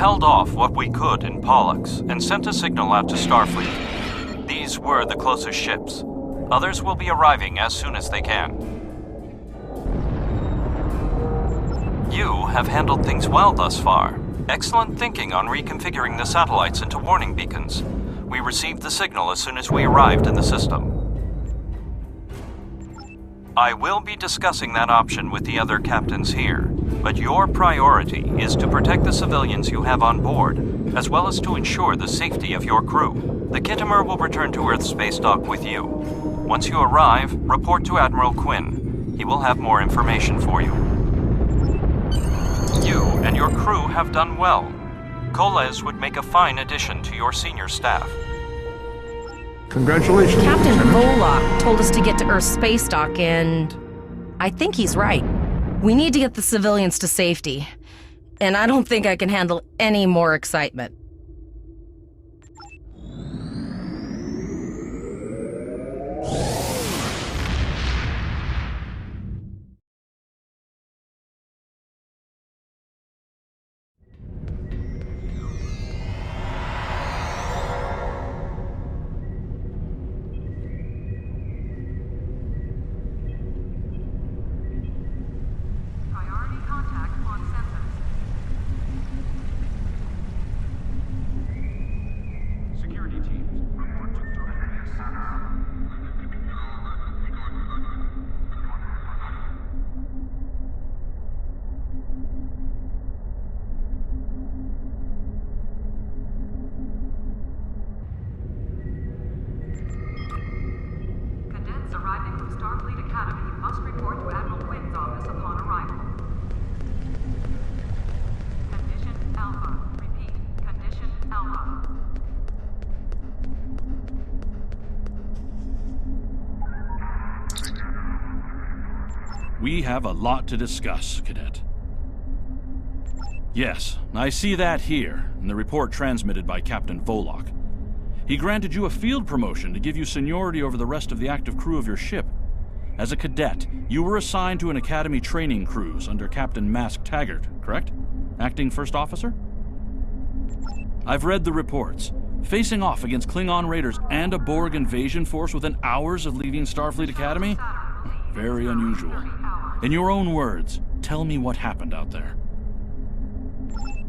held off what we could in Pollux and sent a signal out to Starfleet. These were the closest ships. Others will be arriving as soon as they can. You have handled things well thus far. Excellent thinking on reconfiguring the satellites into warning beacons. We received the signal as soon as we arrived in the system. I will be discussing that option with the other captains here, but your priority is to protect the civilians you have on board, as well as to ensure the safety of your crew. The Kittimer will return to Earth space dock with you. Once you arrive, report to Admiral Quinn. He will have more information for you. You and your crew have done well. Koles would make a fine addition to your senior staff. Congratulations, Captain Lieutenant. Volok told us to get to Earth space dock, and I think he's right. We need to get the civilians to safety, and I don't think I can handle any more excitement. Arriving from Starfleet Academy must report to Admiral Quinn's office upon arrival. Condition Alpha. Repeat. Condition Alpha. We have a lot to discuss, Cadet. Yes, I see that here, in the report transmitted by Captain Volok. He granted you a field promotion to give you seniority over the rest of the active crew of your ship. As a cadet, you were assigned to an Academy training cruise under Captain Mask Taggart, correct? Acting First Officer? I've read the reports. Facing off against Klingon raiders and a Borg invasion force within hours of leaving Starfleet Academy? Very unusual. In your own words, tell me what happened out there.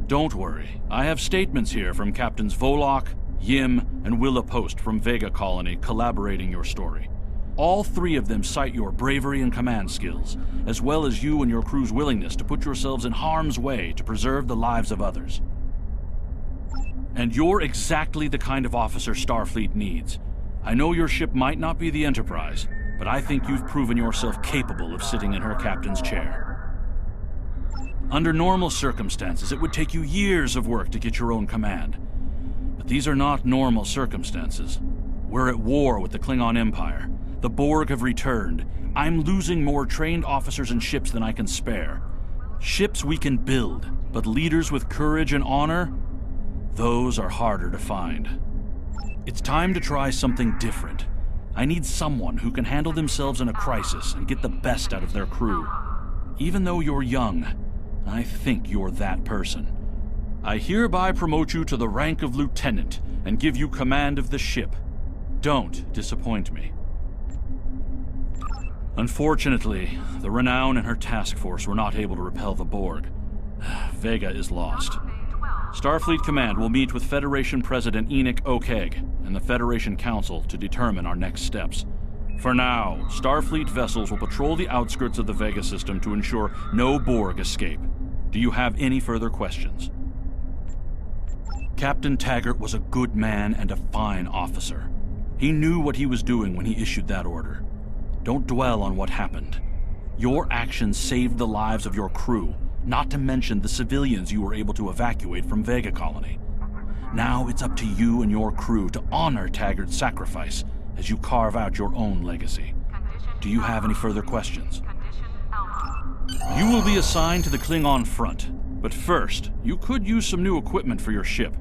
Don't worry. I have statements here from Captains Volok, Yim, and Willa Post from Vega Colony collaborating your story. All three of them cite your bravery and command skills, as well as you and your crew's willingness to put yourselves in harm's way to preserve the lives of others. And you're exactly the kind of officer Starfleet needs. I know your ship might not be the Enterprise, but I think you've proven yourself capable of sitting in her captain's chair. Under normal circumstances, it would take you years of work to get your own command. These are not normal circumstances. We're at war with the Klingon Empire. The Borg have returned. I'm losing more trained officers and ships than I can spare. Ships we can build, but leaders with courage and honor? Those are harder to find. It's time to try something different. I need someone who can handle themselves in a crisis and get the best out of their crew. Even though you're young, I think you're that person. I hereby promote you to the rank of lieutenant and give you command of the ship. Don't disappoint me. Unfortunately, the Renown and her task force were not able to repel the Borg. Vega is lost. Starfleet Command will meet with Federation President Enoch Okeg and the Federation Council to determine our next steps. For now, Starfleet vessels will patrol the outskirts of the Vega system to ensure no Borg escape. Do you have any further questions? Captain Taggart was a good man and a fine officer. He knew what he was doing when he issued that order. Don't dwell on what happened. Your actions saved the lives of your crew, not to mention the civilians you were able to evacuate from Vega Colony. Now it's up to you and your crew to honor Taggart's sacrifice as you carve out your own legacy. Do you have any further questions? You will be assigned to the Klingon front, but first, you could use some new equipment for your ship.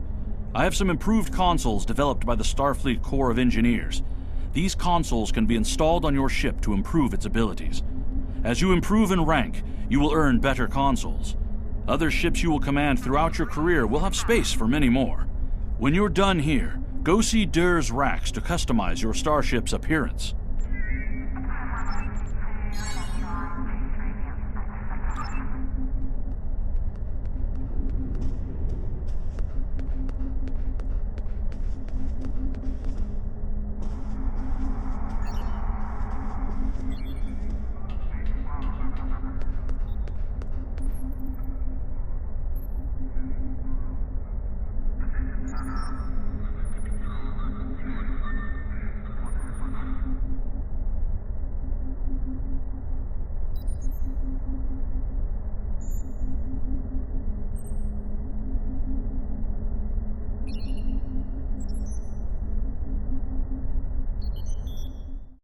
I have some improved consoles developed by the Starfleet Corps of Engineers. These consoles can be installed on your ship to improve its abilities. As you improve in rank, you will earn better consoles. Other ships you will command throughout your career will have space for many more. When you're done here, go see Dur's racks to customize your starship's appearance.